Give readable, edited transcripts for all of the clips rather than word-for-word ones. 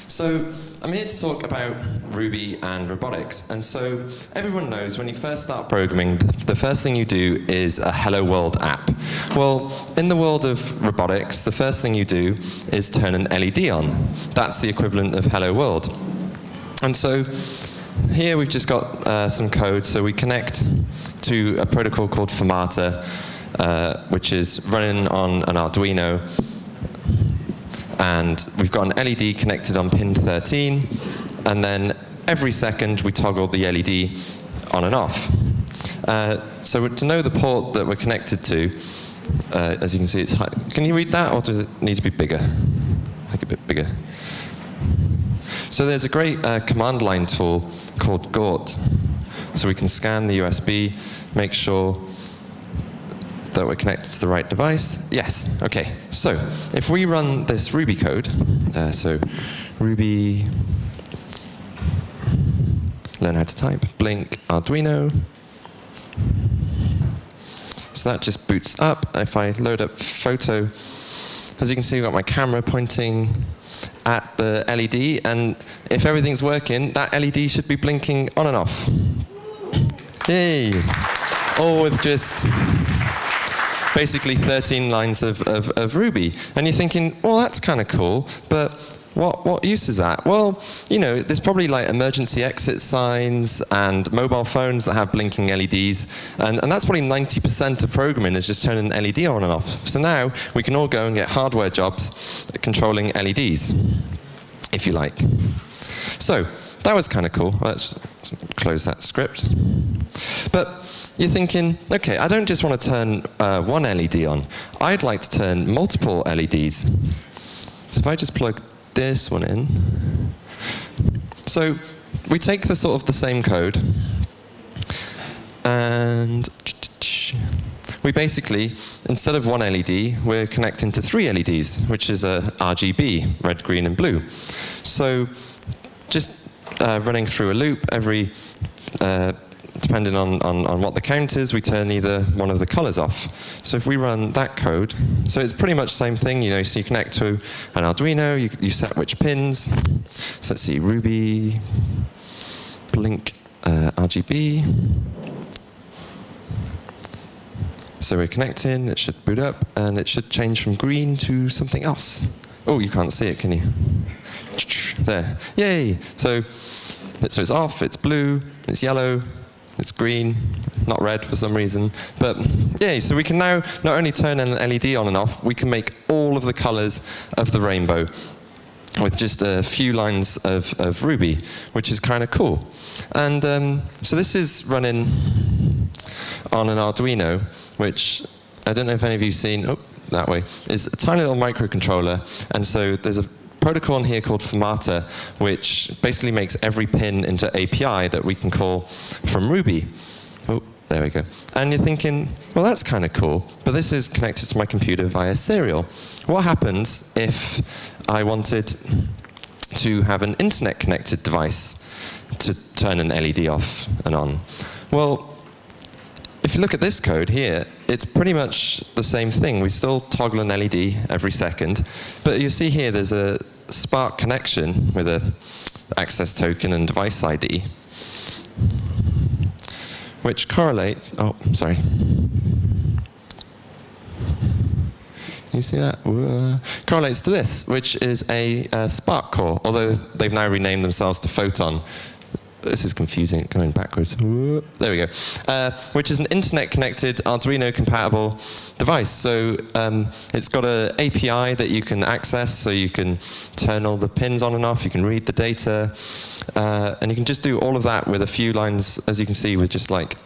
So I'm here to talk about Ruby and robotics. And so everyone knows when you first start programming, the first thing you do is a Hello World app. Well, in the world of robotics, the first thing you do is turn an LED on. That's the equivalent of Hello World. And so here we've just got some code. So we connect to a protocol called Mqtt, which is running on an Arduino. And we've got an LED connected on pin 13, and then every second we toggle the LED on and off. So to know the port that we're connected to, as you can see, it's high. Can you read that, or does it need to be bigger? Make it a bit bigger. So there's a great command line tool called Mqtt. So we can scan the USB, make sure that we're connected to the right device. Yes, okay. So if we run this Ruby code, so Ruby, learn how to type, blink, Arduino. So that just boots up. If I load up photo, as you can see, I've got my camera pointing at the LED, and if everything's working, that LED should be blinking on and off. Yay! All with just basically 13 lines of Ruby. And you're thinking, well, that's kind of cool, but what use is that? Well, you know, there's probably like emergency exit signs and mobile phones that have blinking LEDs, and that's probably 90% of programming is just turning an LED on and off. So now we can all go and get hardware jobs controlling LEDs, if you like. So that was kind of cool. Let's close that script. But you're thinking, okay, I don't just want to turn one LED on. I'd like to turn multiple LEDs. So if I just plug this one in. So we take the sort of the same code, and we basically, instead of one LED, we're connecting to 3 LEDs, which is a RGB, red, green, and blue. So just running through a loop every depending on what the count is, we turn either one of the colors off. So if we run that code, so it's pretty much the same thing, you know, so you connect to an Arduino, you set which pins. So let's see, Ruby, blink, RGB. So we're connecting, it should boot up, and it should change from green to something else. Oh, you can't see it, can you? There, yay! So it's off, it's blue, it's yellow, it's green, not red for some reason. But yeah, so we can now not only turn an LED on and off, we can make all of the colors of the rainbow with just a few lines of Ruby, which is kind of cool. And so this is running on an Arduino, which I don't know if any of you have seen, oh, that way, is a tiny little microcontroller. And so there's a protocol in here called Mqtt, which basically makes every pin into API that we can call from Ruby. Oh, there we go. And you're thinking, well, that's kind of cool, but this is connected to my computer via serial. What happens if I wanted to have an internet-connected device to turn an LED off and on? Well, if you look at this code here, it's pretty much the same thing. We still toggle an LED every second, but you see here there's a Spark connection with a access token and device ID, which correlates, oh, sorry. You see that? Correlates to this, which is a Spark core, although they've now renamed themselves to Photon. This is confusing, going backwards. There we go. Which is an internet-connected, Arduino-compatible device. So it's got an API that you can access, so you can turn all the pins on and off, you can read the data, and you can just do all of that with a few lines, as you can see, with just like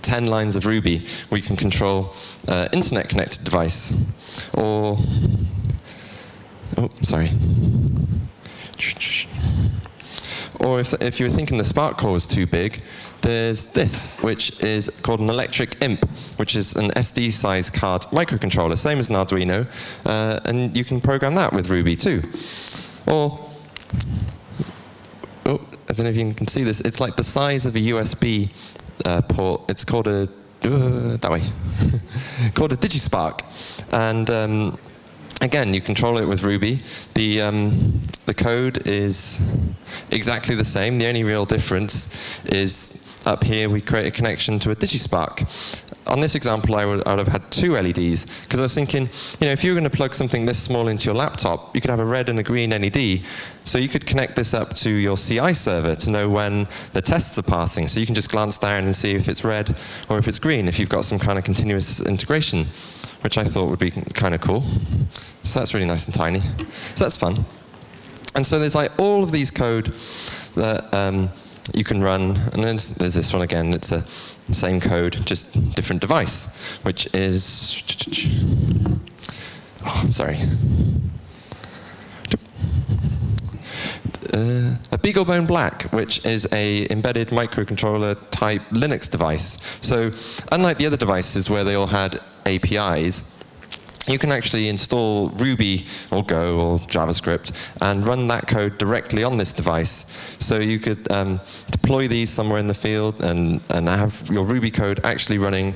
10 lines of Ruby. We can control internet-connected device, or, oh, sorry. Or if you were thinking the Spark core was too big, there's this, which is called an electric imp, which is an SD size card microcontroller, same as an Arduino, and you can program that with Ruby too. Or, oh, I don't know if you can see this, it's like the size of a USB port. It's called a, that way, called a DigiSpark. And again, you control it with Ruby. The the code is exactly the same. The only real difference is up here we create a connection to a DigiSpark. On this example, I would have had 2 LEDs, because I was thinking, if you were going to plug something this small into your laptop, you could have a red and a green LED. So you could connect this up to your CI server to know when the tests are passing. So you can just glance down and see if it's red or if it's green, if you've got some kind of continuous integration, which I thought would be kind of cool. So that's really nice and tiny. So that's fun. And so there's like all of these code that you can run, and then there's this one again. It's the same code, just different device, which is, a BeagleBone Black, which is a embedded microcontroller type Linux device. So unlike the other devices where they all had APIs, you can actually install Ruby or Go or JavaScript and run that code directly on this device. So you could deploy these somewhere in the field and have your Ruby code actually running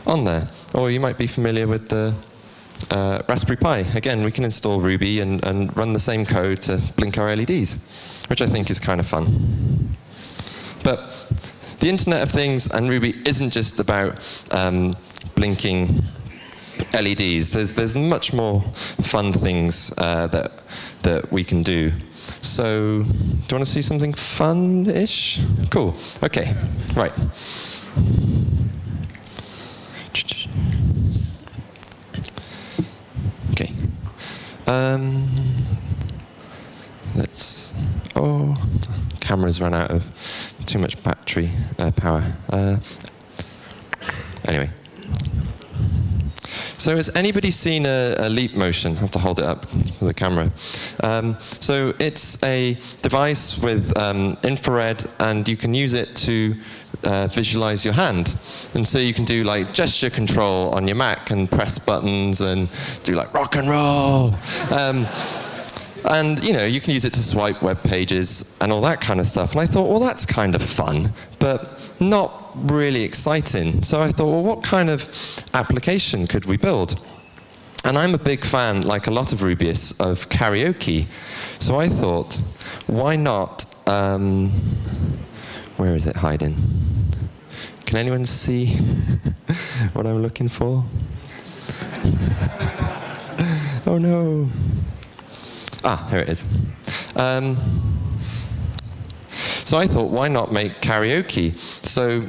on there. Or you might be familiar with the Raspberry Pi. Again, we can install Ruby and run the same code to blink our LEDs, which I think is kind of fun. But the Internet of Things and Ruby isn't just about blinking LEDs. There's much more fun things that we can do. So, do you want to see something fun-ish? Cool. Okay. Right. Okay. Let's. Oh, camera's run out of too much battery power. Anyway. So has anybody seen a leap motion? I have to hold it up for the camera. So it's a device with infrared, and you can use it to visualize your hand. And so you can do like gesture control on your Mac and press buttons and do like rock and roll. And you can use it to swipe web pages and all that kind of stuff. And I thought, well, that's kind of fun, but not really exciting. So I thought, well, what kind of application could we build? And I'm a big fan, like a lot of Rubyists, of karaoke. So I thought, why not, where is it hiding? Can anyone see what I'm looking for? Oh no. Ah, here it is. So I thought, why not make karaoke? So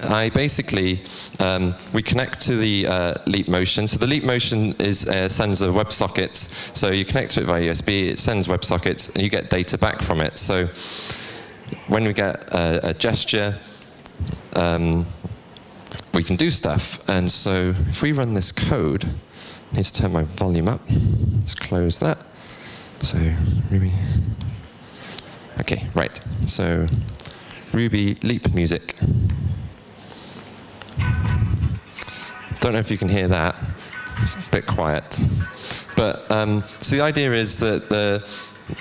I basically, we connect to the leap motion. So the leap motion sends a WebSockets. So you connect to it via USB, it sends WebSockets, and you get data back from it. So when we get a gesture, we can do stuff. And so if we run this code, I need to turn my volume up. Let's close that. So Ruby. Okay, right. So Ruby leap music. Don't know if you can hear that. It's a bit quiet. But so the idea is that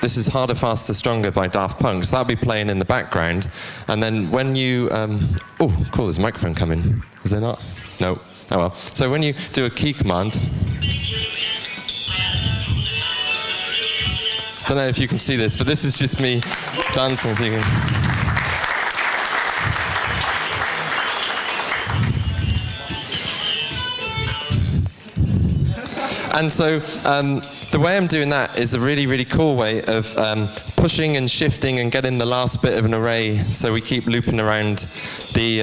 this is Harder, Faster, Stronger by Daft Punk. So that'll be playing in the background. And then when you, oh, cool, there's a microphone coming. Is there not? No. Oh well. So when you do a key command, don't know if you can see this, but this is just me dancing, so you can. And so the way I'm doing that is a really, really cool way of pushing and shifting and getting the last bit of an array, so we keep looping around the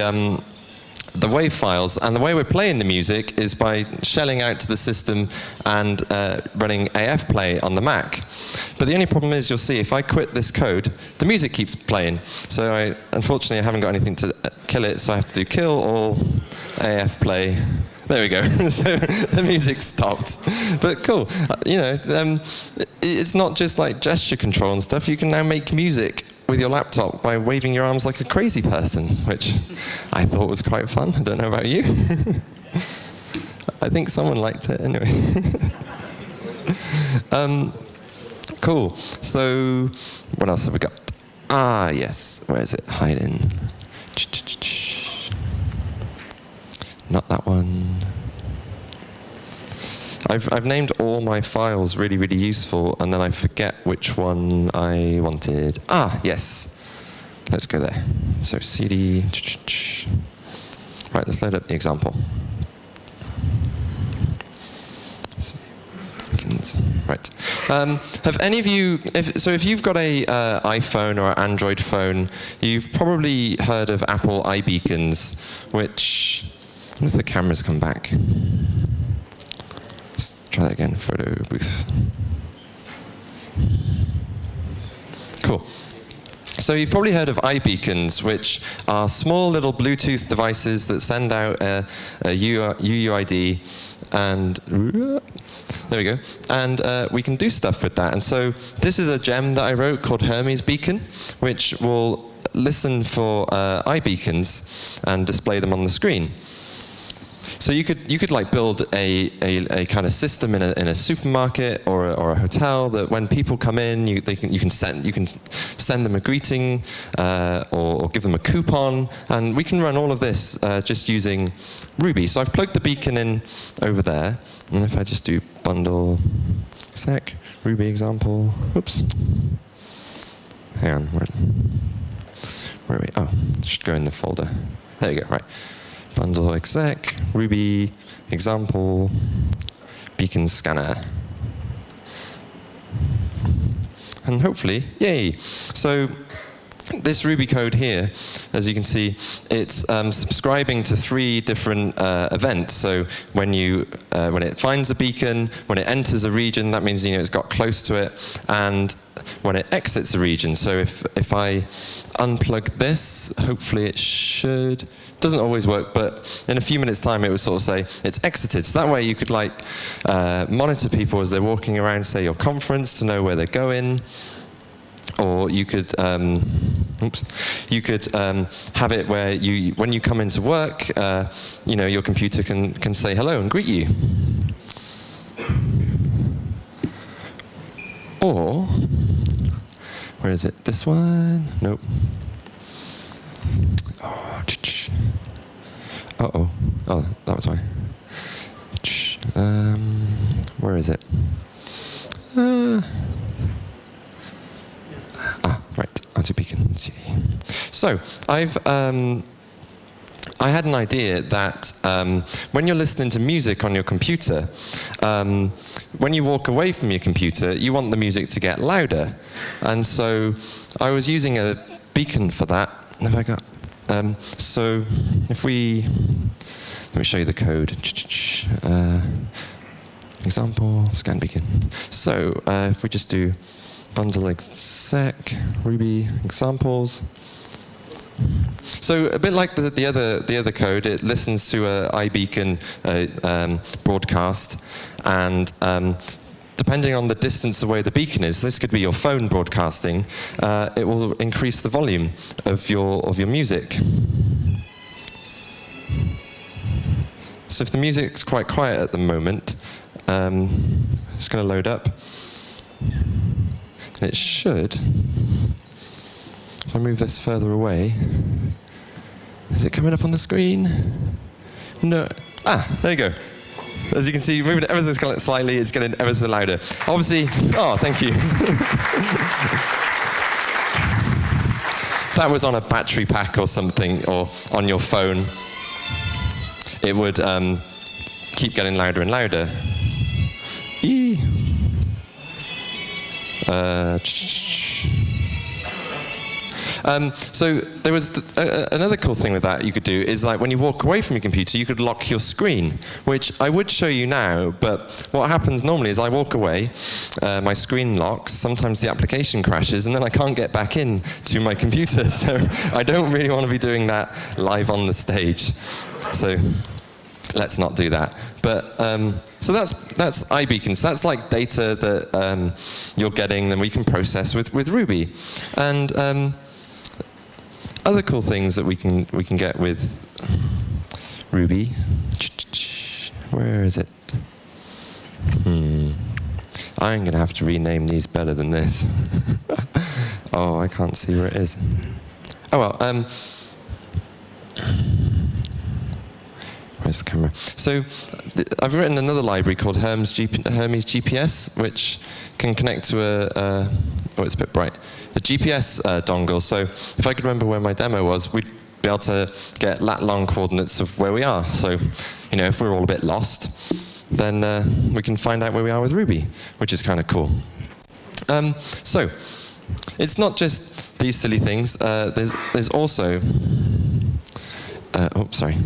WAV files. And the way we're playing the music is by shelling out to the system and running AF play on the Mac. But the only problem is, you'll see, if I quit this code, the music keeps playing. So unfortunately, I haven't got anything to kill it, so I have to do kill all AF play. There we go. So the music stopped. But cool. It's not just like gesture control and stuff. You can now make music with your laptop by waving your arms like a crazy person, which I thought was quite fun. I don't know about you. I think someone liked it anyway. Cool. So what else have we got? Ah, yes. Where is it hiding? Not that one. I've named all my files really, really useful, and then I forget which one I wanted. Ah, yes. Let's go there. So cd. Right, let's load up the example. Right. Have any of you, if you've got a iPhone or an Android phone, you've probably heard of Apple iBeacons, which, what if the cameras come back? Let's try that again, photo booth. Cool. So you've probably heard of iBeacons, which are small little Bluetooth devices that send out a UUID, and there we go. And we can do stuff with that. And so this is a gem that I wrote called Hermes Beacon, which will listen for iBeacons and display them on the screen. So you could like build a kind of system in a supermarket or a hotel that when people come in, you can send them a greeting or give them a coupon, and we can run all of this just using Ruby. So I've plugged the beacon in over there, and if I just do bundle exec Ruby example, oops, hang on, where are we? Oh, it should go in the folder. There you go, right. Bundle exec, Ruby, example, beacon scanner. And hopefully, yay. So this Ruby code here, as you can see, it's subscribing to 3 different events. So when it finds a beacon, when it enters a region, that means it's got close to it, and when it exits a region. So if I unplug this, hopefully it should. Doesn't always work, but in a few minutes' time, it would sort of say it's exited. So that way, you could like monitor people as they're walking around, say your conference, to know where they're going. Or you could, have it where when you come into work, your computer can say hello and greet you. Or, where is it? This one? Nope. Uh-oh. Oh, that was why. Where is it? Right. Onto Beacon. So, I had an idea that when you're listening to music on your computer, when you walk away from your computer, you want the music to get louder. And so I was using a beacon for that. Have I got? So if let me show you the code. Example, scan beacon. So if we just do bundle exec, Ruby examples. So a bit like the other code, it listens to a iBeacon broadcast, and depending on the distance away the beacon is, this could be your phone broadcasting, it will increase the volume of your music. So if the music's quite quiet at the moment, it's going to load up. And it should, if I move this further away, is it coming up on the screen? No. Ah, there you go. As you can see, moving it ever so slightly, it's getting ever so louder. Obviously, oh, thank you. That was on a battery pack or something, or on your phone. It would keep getting louder and louder. Eee. So there was another cool thing with that you could do is, like, when you walk away from your computer, you could lock your screen, which I would show you now, but what happens normally is I walk away, my screen locks, sometimes the application crashes, and then I can't get back in to my computer, so I don't really want to be doing that live on the stage. So let's not do that. But so that's iBeacons. That's like data that you're getting that we can process with Ruby, and other cool things that we can get with Ruby. Where is it? I'm going to have to rename these better than this. Oh, I can't see where it is. Oh well. Where Where's the camera? So I've written another library called Hermes Gps, which can connect to oh, it's a bit bright, a GPS dongle. So if I could remember where my demo was, we'd be able to get lat-long coordinates of where we are. So, you know, if we're all a bit lost, then we can find out where we are with Ruby, which is kind of cool. So it's not just these silly things. There's also oh, sorry.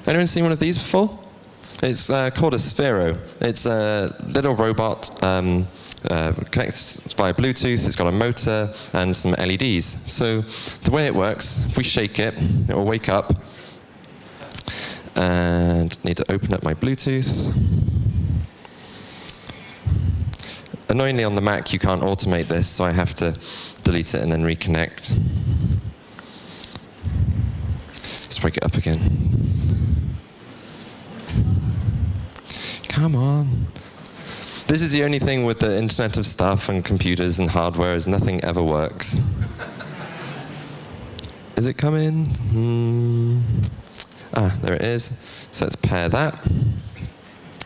Anyone seen one of these before? It's called a Sphero. It's a little robot, connects via Bluetooth. It's got a motor and some LEDs. So the way it works, if we shake it, it will wake up. And need to open up my Bluetooth. Annoyingly on the Mac, you can't automate this, so I have to delete it and then reconnect. Let's wake it up again. Come on. This is the only thing with the Internet of Stuff and computers and hardware is nothing ever works. Is it coming? Ah, there it is. So let's pair that.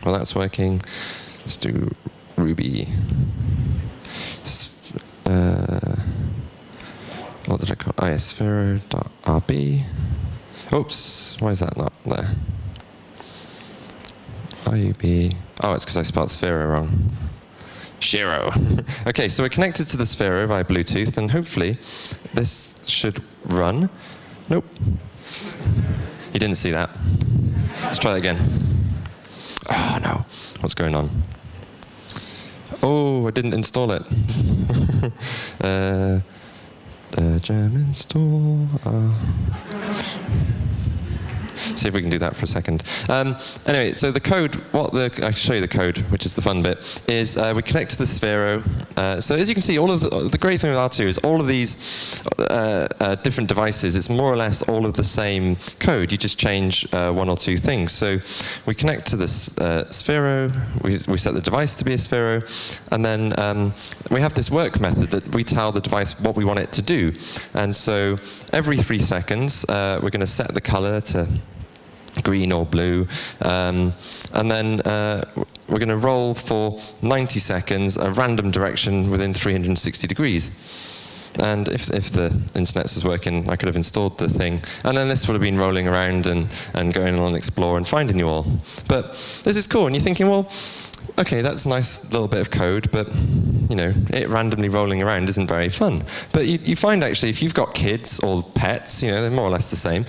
Well, that's working. Let's do Ruby. What did I call it? Oh, yeah, Sphero.rb. Oops, why is that not there? RUB. Oh, it's because I spelled Sphero wrong. Shiro. Okay, so we're connected to the Sphero via Bluetooth, and hopefully this should run. Nope. You didn't see that. Let's try that again. Oh, no. What's going on? Oh, I didn't install it. Gem install. See if we can do that for a second. Anyway, so the code, I can show you the code, which is the fun bit, is we connect to the Sphero. So as you can see, all of the great thing with R2 is all of these different devices, it's more or less all of the same code. You just change one or two things. So we connect to this Sphero, we set the device to be a Sphero, and then we have this work method that we tell the device what we want it to do. And so every 3 seconds, we're going to set the color to green or blue, and then we're going to roll for 90 seconds a random direction within 360 degrees. And if the internet was working, I could have installed the thing, and then this would have been rolling around and going on Explore and finding you all. But this is cool, and you're thinking, well, okay, that's a nice little bit of code, but you know, it randomly rolling around isn't very fun. But you find actually, if you've got kids or pets, you know, they're more or less the same.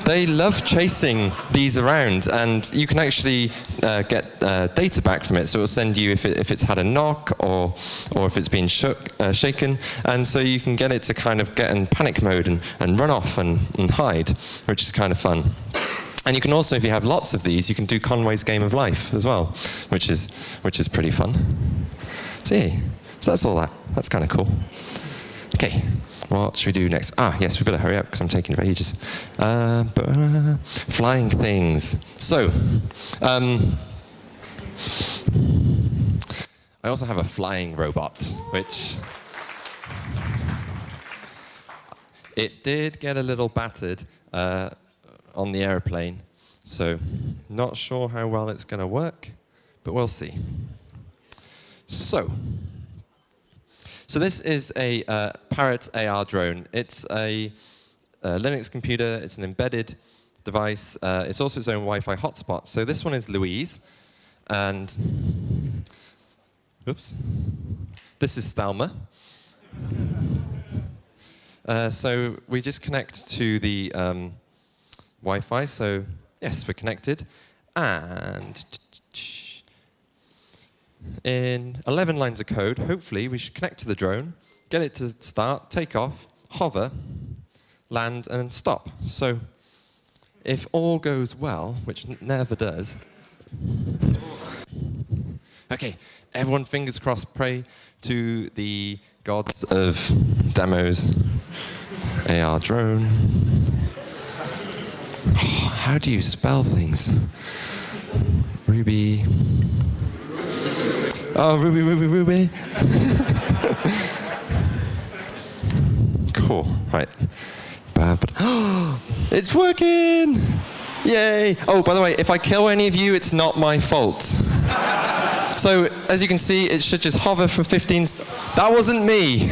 They love chasing these around, and you can actually get data back from it. So it will send you if it's had a knock or if it's been shaken, and so you can get it to kind of get in panic mode and run off and hide, which is kind of fun. And you can also, if you have lots of these, you can do Conway's Game of Life as well, which is pretty fun. So yeah, so that's all that. That's kind of cool. Okay, what should we do next? Ah, yes, we better hurry up because I'm taking ages. Flying things. So, I also have a flying robot, which it did get a little battered on the airplane, so not sure how well it's going to work, but we'll see. So this is a Parrot AR drone. It's a Linux computer. It's an embedded device. It's also its own Wi-Fi hotspot. So this one is Louise, and oops, this is Thelma. So we just connect to the Wi-Fi. So yes, we're connected, and in 11 lines of code, hopefully we should connect to the drone, get it to start, take off, hover, land, and stop. So if all goes well, which never does. Okay, everyone fingers crossed, pray to the gods of demos. AR drone. Oh, how do you spell things? Ruby. Oh, Ruby. Cool, right. But it's working! Yay! Oh, by the way, if I kill any of you, it's not my fault. So, as you can see, it should just hover for 15... That wasn't me!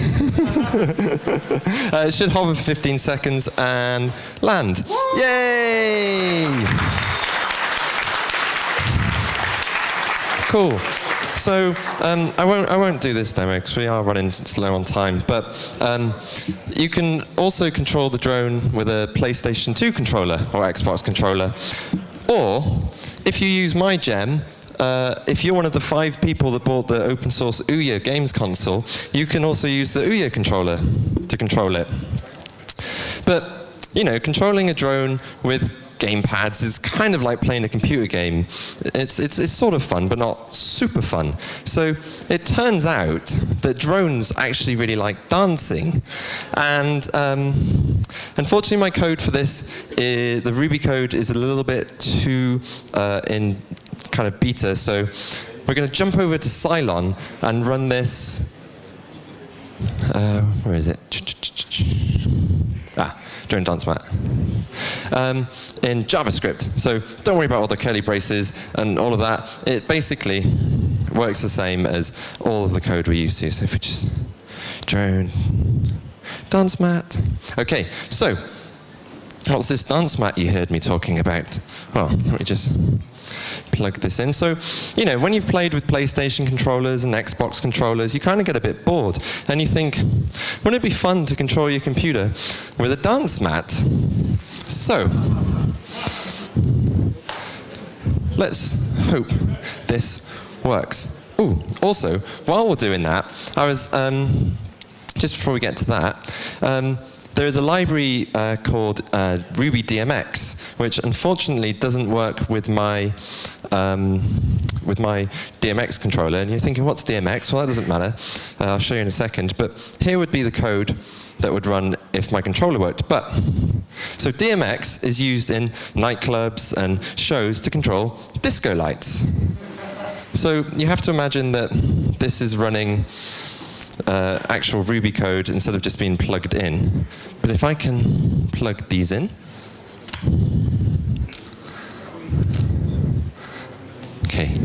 It should hover for 15 seconds and land. Yay! Cool. So, I won't do this demo because we are running slow on time, but you can also control the drone with a PlayStation 2 controller or Xbox controller. Or, if you use my gem, if you're one of the 5 people that bought the open source Ouya games console, you can also use the Ouya controller to control it. But, you know, controlling a drone with gamepads is kind of like playing a computer game. It's sort of fun, but not super fun. So it turns out that drones actually really like dancing. And unfortunately, my code for this, the Ruby code is a little bit too in kind of beta. So we're going to jump over to Cylon and run this. Where is it? Drone dance mat. In JavaScript. So don't worry about all the curly braces and all of that. It basically works the same as all of the code we used to. So if we just drone dance mat. Okay, so what's this dance mat you heard me talking about? Well, let me just plug this in. So, you know, when you've played with PlayStation controllers and Xbox controllers, you kind of get a bit bored. And you think, wouldn't it be fun to control your computer with a dance mat? So, let's hope this works. Ooh, also, while we're doing that, I was, just before we get to that, there is a library called RubyDMX, which unfortunately doesn't work with my DMX controller. And you're thinking, what's DMX? Well, that doesn't matter. I'll show you in a second. But here would be the code that would run if my controller worked. But so DMX is used in nightclubs and shows to control disco lights. So you have to imagine that this is running actual Ruby code instead of just being plugged in. But if I can plug these in. Okay.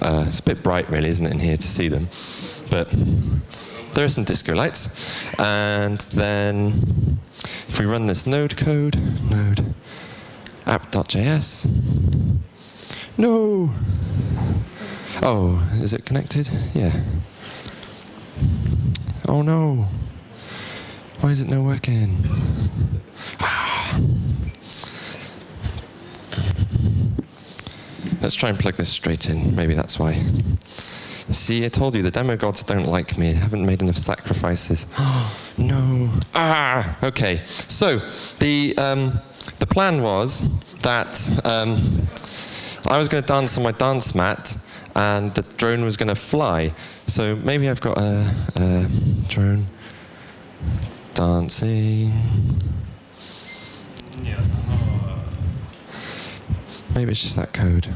It's a bit bright really, isn't it, in here to see them. But there are some disco lights. And then if we run this node code, node app.js. No. Oh, is it connected? Yeah. Oh no. Why is it not working? Let's try and plug this straight in. Maybe that's why. See, I told you, the demo gods don't like me. I haven't made enough sacrifices. No. Okay. So, the plan was that I was going to dance on my dance mat, and the drone was going to fly. So maybe I've got a drone dancing. Maybe it's just that code.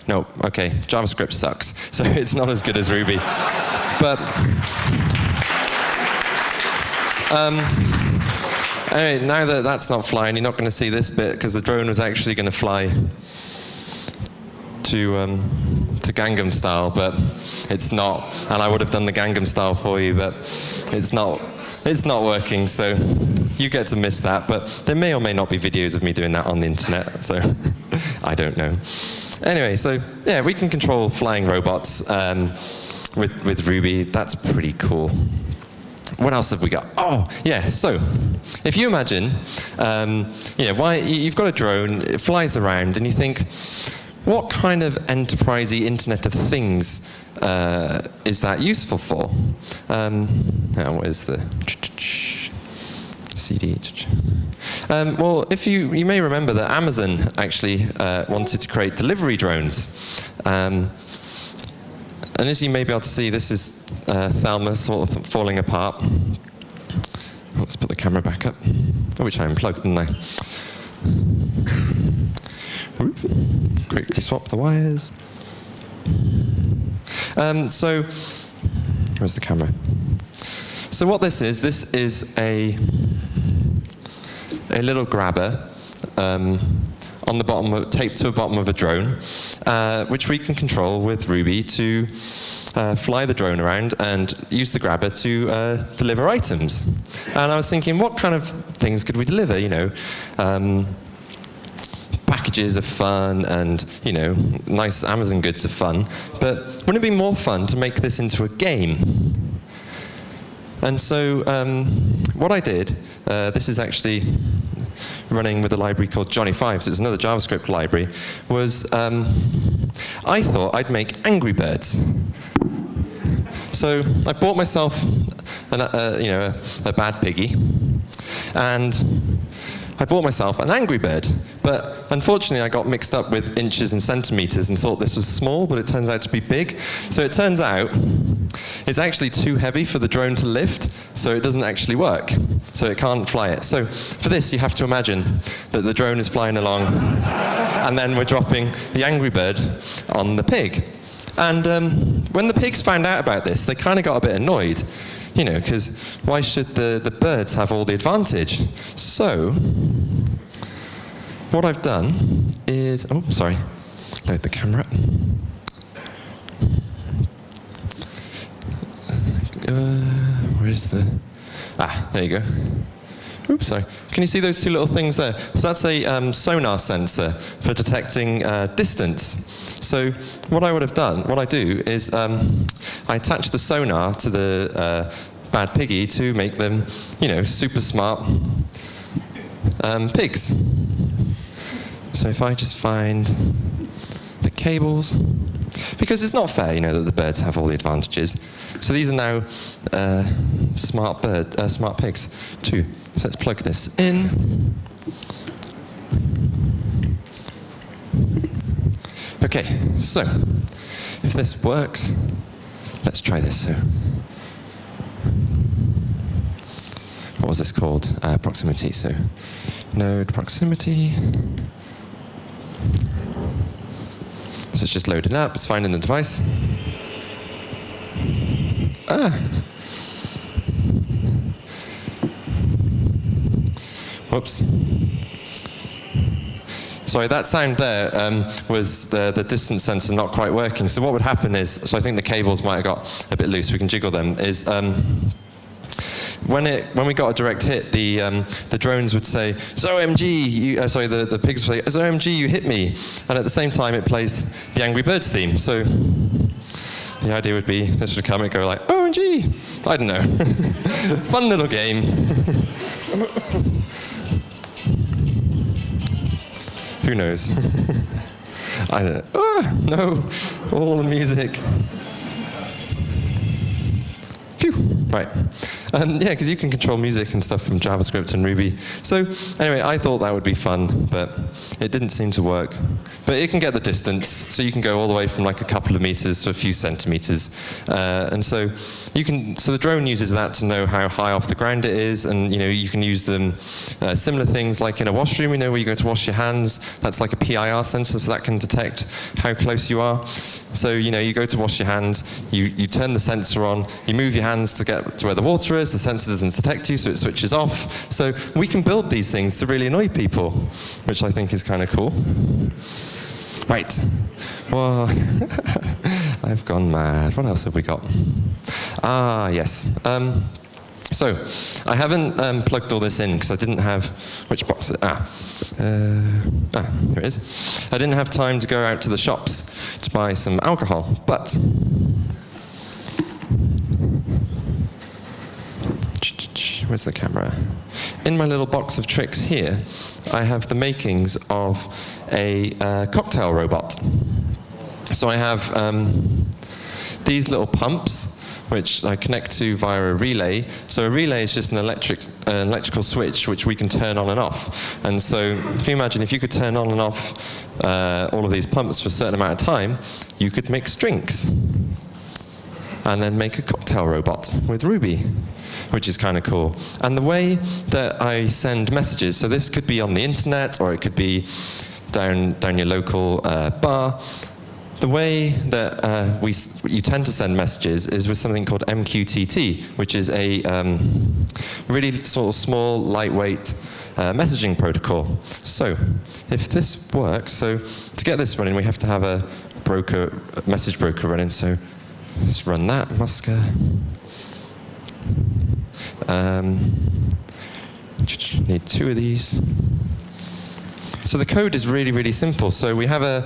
No, okay, JavaScript sucks, so it's not as good as Ruby. But anyway, now that that's not flying, you're not going to see this bit because the drone was actually going to fly to Gangnam Style, but it's not. And I would have done the Gangnam Style for you, but it's not working. So you get to miss that. But there may or may not be videos of me doing that on the internet. So I don't know. Anyway, so yeah, we can control flying robots with Ruby. That's pretty cool. What else have we got? Oh, yeah, so if you imagine, you've got a drone, it flies around, and you think, what kind of enterprisey Internet of Things is that useful for? Now, where's the CD? Well, if you may remember that Amazon actually wanted to create delivery drones. And as you may be able to see, this is Thelma sort of falling apart. Let's put the camera back up. Oh, which I unplugged, didn't I? Quickly swap the wires. So, where's the camera? So what this is a little grabber on the bottom, taped to the bottom of a drone, which we can control with Ruby to fly the drone around and use the grabber to deliver items. And I was thinking, what kind of things could we deliver? You know, packages are fun, and you know, nice Amazon goods are fun. But wouldn't it be more fun to make this into a game? And so what I did, this is actually running with a library called Johnny5, so it's another JavaScript library, was I thought I'd make Angry Birds. So I bought myself a bad piggy, and I bought myself an Angry Bird. But unfortunately, I got mixed up with inches and centimeters and thought this was small, but it turns out to be big. So it turns out it's actually too heavy for the drone to lift, so it doesn't actually work. So it can't fly it. So for this, you have to imagine that the drone is flying along, and then we're dropping the Angry Bird on the pig. And when the pigs found out about this, they kind of got a bit annoyed, you know, because why should the birds have all the advantage? So what I've done is, oh, sorry, load the camera. Where is the, there you go. Oops, sorry. Can you see those two little things there? So that's a sonar sensor for detecting distance. So what I would have done, what I do is I attach the sonar to the bad piggy to make them, you know, super smart pigs. So if I just find the cables, because it's not fair, you know, that the birds have all the advantages. So these are now smart pigs too. So let's plug this in. Okay, so if this works, let's try this. So, what was this called? Proximity. So, node proximity. So it's just loading up. It's finding the device. Whoops. Sorry, that sound there was the distance sensor not quite working. So what would happen is, so I think the cables might have got a bit loose, we can jiggle them, is when we got a direct hit, the drones would say, "OMG," the pigs would say, "OMG, you hit me," and at the same time it plays the Angry Birds theme. So the idea would be, this would come and go like, "OMG," I don't know. Fun little game. Who knows? I don't know. Oh, no, all the music. Phew, right. Yeah, because you can control music and stuff from JavaScript and Ruby. So anyway, I thought that would be fun, but it didn't seem to work. But it can get the distance, so you can go all the way from like a couple of meters to a few centimeters. And so you can, so the drone uses that to know how high off the ground it is, and you know, you can use them, similar things like in a washroom, you know, where you go to wash your hands, that's like a PIR sensor, so that can detect how close you are. So, you know, you go to wash your hands, you turn the sensor on, you move your hands to get to where the water is, the sensor doesn't detect you, so it switches off. So we can build these things to really annoy people, which I think is kind of cool. Right. Well, I've gone mad. What else have we got? Ah, yes. So, I haven't plugged all this in because I didn't have, which box? Here it is. I didn't have time to go out to the shops to buy some alcohol, but where's the camera? In my little box of tricks here, I have the makings of a cocktail robot. So I have these little pumps, which I connect to via a relay. So a relay is just an electrical switch which we can turn on and off. And so if you imagine, if you could turn on and off all of these pumps for a certain amount of time, you could mix drinks and then make a cocktail robot with Ruby, which is kind of cool. And the way that I send messages, so this could be on the internet or it could be down your local bar. the way that you tend to send messages is with something called Mqtt, which is a really sort of small, lightweight messaging protocol. So if this works, so to get this running, we have to have a message broker running. So let's run that, Musker. Need 2 of these. So the code is really, really simple. So we have a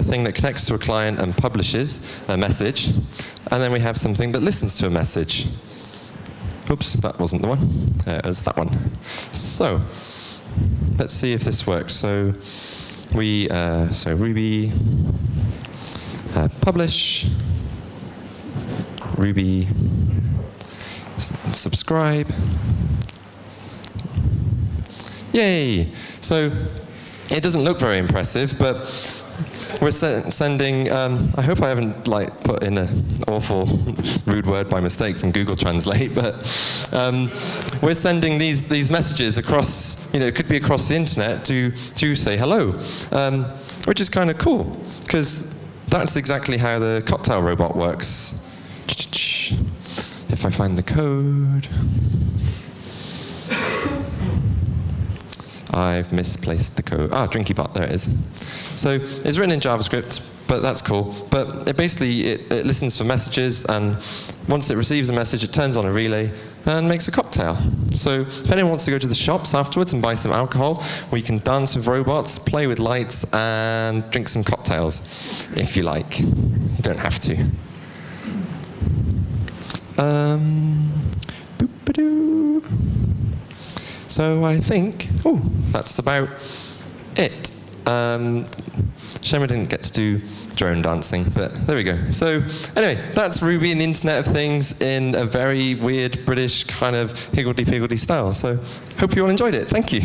thing that connects to a client and publishes a message, and then we have something that listens to a message. Oops, that wasn't the one. It was that one. So let's see if this works. So we Ruby publish, Ruby subscribe. Yay! So it doesn't look very impressive, but we're sending, I hope I haven't put in an awful rude word by mistake from Google Translate, but we're sending these messages across, it could be across the internet to say hello, which is kind of cool, because that's exactly how the cocktail robot works. If I find the code. I've misplaced the code. Drinky bot, there it is. So it's written in JavaScript, but that's cool. But it basically listens for messages, and once it receives a message, it turns on a relay and makes a cocktail. So if anyone wants to go to the shops afterwards and buy some alcohol, we can dance with robots, play with lights, and drink some cocktails, if you like. You don't have to. Boop-a-doo. So I think, that's about it. Shame I didn't get to do drone dancing, but there we go. So anyway, that's Ruby and the Internet of Things in a very weird British kind of higgledy-piggledy style. So hope you all enjoyed it. Thank you.